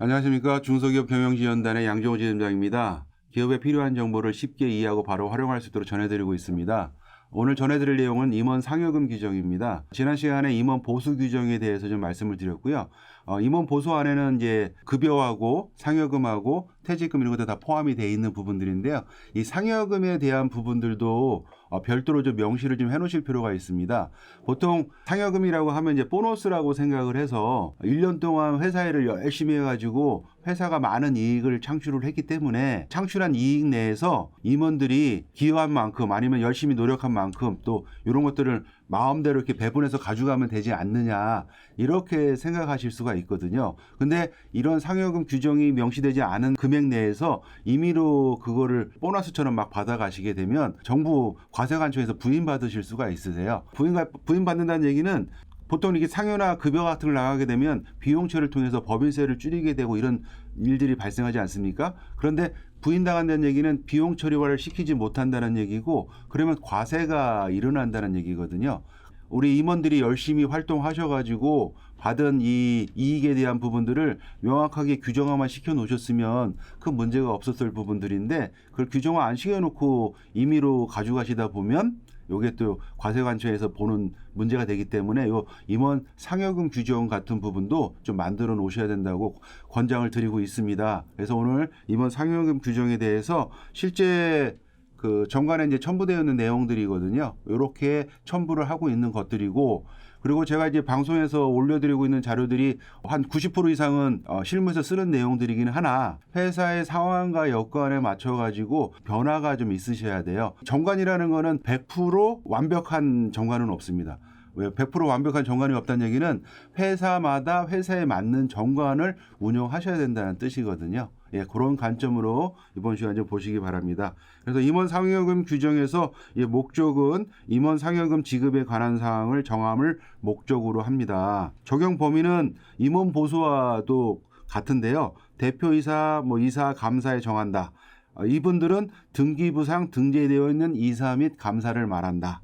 안녕하십니까. 중소기업 경영지원단의 양정호 지점장입니다. 기업에 필요한 정보를 쉽게 이해하고 바로 활용할 수 있도록 전해드리고 있습니다. 오늘 전해드릴 내용은 임원 상여금 규정입니다. 지난 시간에 임원 보수 규정에 대해서 좀 말씀을 드렸고요. 임원 보수 안에는 이제 급여하고 상여금하고 퇴직금 이런 것들 다 포함이 되어 있는 부분들인데요. 이 상여금에 대한 부분들도 별도로 좀 명시를 좀 해놓으실 필요가 있습니다. 보통 상여금이라고 하면 이제 보너스라고 생각을 해서 1년 동안 회사 일을 열심히 해가지고 회사가 많은 이익을 창출을 했기 때문에 창출한 이익 내에서 임원들이 기여한 만큼 아니면 열심히 노력한 만큼 또 이런 것들을 마음대로 이렇게 배분해서 가져가면 되지 않느냐 이렇게 생각하실 수가 있거든요. 근데 이런 상여금 규정이 명시되지 않은 금액 내에서 임의로 그거를 보너스처럼 막 받아가시게 되면 정부 과세관청에서 부인받으실 수가 있으세요. 부인받는다는 얘기는 보통 이렇게 상여나 급여 같은 걸 나가게 되면 비용처리를 통해서 법인세를 줄이게 되고 이런 일들이 발생하지 않습니까? 그런데 부인당한다는 얘기는 비용 처리화를 시키지 못한다는 얘기고 그러면 과세가 일어난다는 얘기거든요. 우리 임원들이 열심히 활동하셔가지고 받은 이 이익에 대한 부분들을 명확하게 규정화만 시켜 놓으셨으면 큰 문제가 없었을 부분들인데 그걸 규정화 안 시켜놓고 임의로 가져가시다 보면 요게 또 과세관청에서 보는 문제가 되기 때문에 요 임원 상여금 규정 같은 부분도 좀 만들어 놓으셔야 된다고 권장을 드리고 있습니다. 그래서 오늘 임원 상여금 규정에 대해서 실제 그 정관에 이제 첨부되어 있는 내용들이거든요. 이렇게 첨부를 하고 있는 것들이고 그리고 제가 이제 방송에서 올려드리고 있는 자료들이 한 90% 이상은 실무에서 쓰는 내용들이긴 하나 회사의 상황과 여건에 맞춰가지고 변화가 좀 있으셔야 돼요. 정관이라는 거는 100% 완벽한 정관은 없습니다. 왜 100% 완벽한 정관이 없다는 얘기는 회사마다 회사에 맞는 정관을 운영하셔야 된다는 뜻이거든요. 예, 그런 관점으로 이번 시간 좀 보시기 바랍니다. 그래서 임원 상여금 규정에서 목적은 임원 상여금 지급에 관한 사항을 정함을 목적으로 합니다. 적용 범위는 임원 보수와도 같은데요. 대표이사, 이사, 감사에 정한다. 이분들은 등기부상 등재되어 있는 이사 및 감사를 말한다.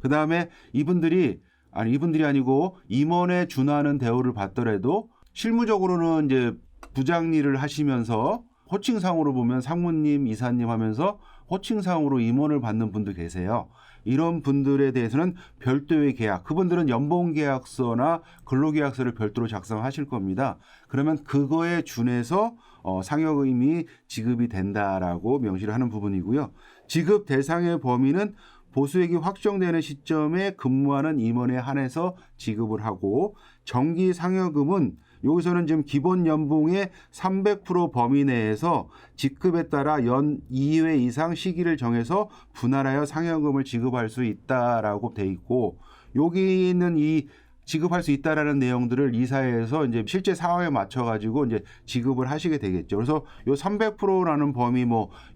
그 다음에 이분들이 아니고 임원에 준하는 대우를 받더라도 실무적으로는 이제 부장 일을 하시면서 호칭상으로 보면 상무님, 이사님 하면서 호칭상으로 임원을 받는 분도 계세요. 이런 분들에 대해서는 별도의 계약, 그분들은 연봉계약서나 근로계약서를 별도로 작성하실 겁니다. 그러면 그거에 준해서 상여금이 지급이 된다라고 명시를 하는 부분이고요. 지급 대상의 범위는 보수액이 확정되는 시점에 근무하는 임원에 한해서 지급을 하고 정기 상여금은 여기서는 지금 기본 연봉의 300% 범위 내에서 직급에 따라 연 2회 이상 시기를 정해서 분할하여 상여금을 지급할 수 있다라고 돼 있고 여기 있는 이 지급할 수 있다라는 내용들을 이사회에서 이제 실제 상황에 맞춰 가지고 이제 지급을 하시게 되겠죠. 그래서 요 300%라는 범위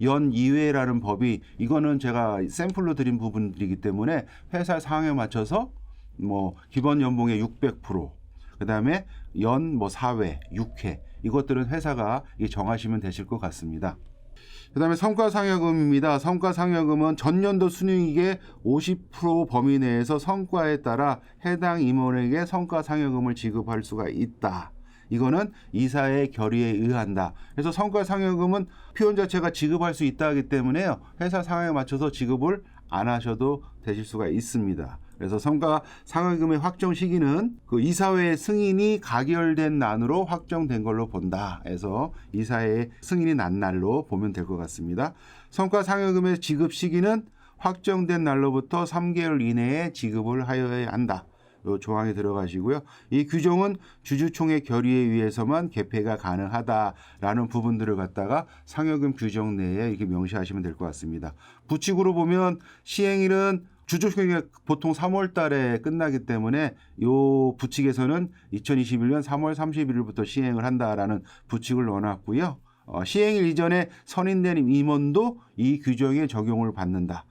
연 2회라는 법이 이거는 제가 샘플로 드린 부분들이기 때문에 회사 상황에 맞춰서 기본 연봉의 600%, 그다음에 연 4회, 6회 이것들은 회사가 정하시면 되실 것 같습니다. 그 다음에 성과상여금입니다. 성과상여금은 전년도 순이익의 50% 범위 내에서 성과에 따라 해당 임원에게 성과상여금을 지급할 수가 있다. 이거는 이사의 결의에 의한다. 그래서 성과상여금은 표현 자체가 지급할 수 있다 하기 때문에요. 회사 상황에 맞춰서 지급을 안 하셔도 되실 수가 있습니다. 그래서 성과상여금의 확정 시기는 그 이사회 승인이 가결된 난으로 확정된 걸로 본다. 해서 이사회 승인이 난 날로 보면 될 것 같습니다. 성과상여금의 지급 시기는 확정된 날로부터 3개월 이내에 지급을 하여야 한다. 요 조항이 들어가시고요. 이 규정은 주주총회 결의에 의해서만 개폐가 가능하다라는 부분들을 갖다가 상여금 규정 내에 이렇게 명시하시면 될 것 같습니다. 부칙으로 보면 시행일은 주주총회가 보통 3월 달에 끝나기 때문에 요 부칙에서는 2021년 3월 31일부터 시행을 한다라는 부칙을 넣어놨고요. 시행일 이전에 선임된 임원도 이 규정에 적용을 받는다.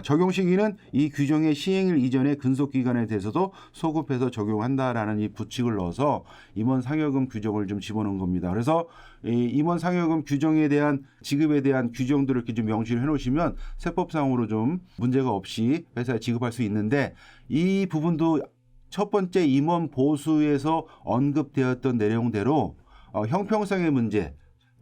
적용 시기는 이 규정의 시행일 이전의 근속기간에 대해서도 소급해서 적용한다라는 이 부칙을 넣어서 임원 상여금 규정을 좀 집어넣은 겁니다. 그래서 이 임원 상여금 규정에 대한 지급에 대한 규정들을 이렇게 좀 명시를 해놓으시면 세법상으로 좀 문제가 없이 회사에 지급할 수 있는데 이 부분도 첫 번째 임원 보수에서 언급되었던 내용대로 형평성의 문제,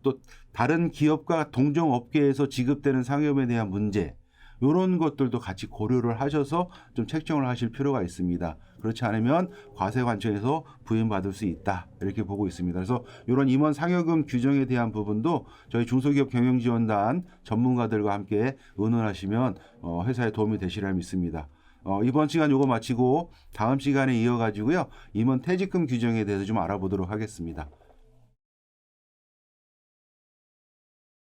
또 다른 기업과 동종 업계에서 지급되는 상여금에 대한 문제, 이런 것들도 같이 고려를 하셔서 좀 책정을 하실 필요가 있습니다. 그렇지 않으면 과세 관점에서 부인받을 수 있다, 이렇게 보고 있습니다. 그래서 이런 임원 상여금 규정에 대한 부분도 저희 중소기업 경영지원단 전문가들과 함께 의논하시면 회사에 도움이 되시리라 믿습니다. 이번 시간 요거 마치고 다음 시간에 이어가지고요, 임원 퇴직금 규정에 대해서 좀 알아보도록 하겠습니다.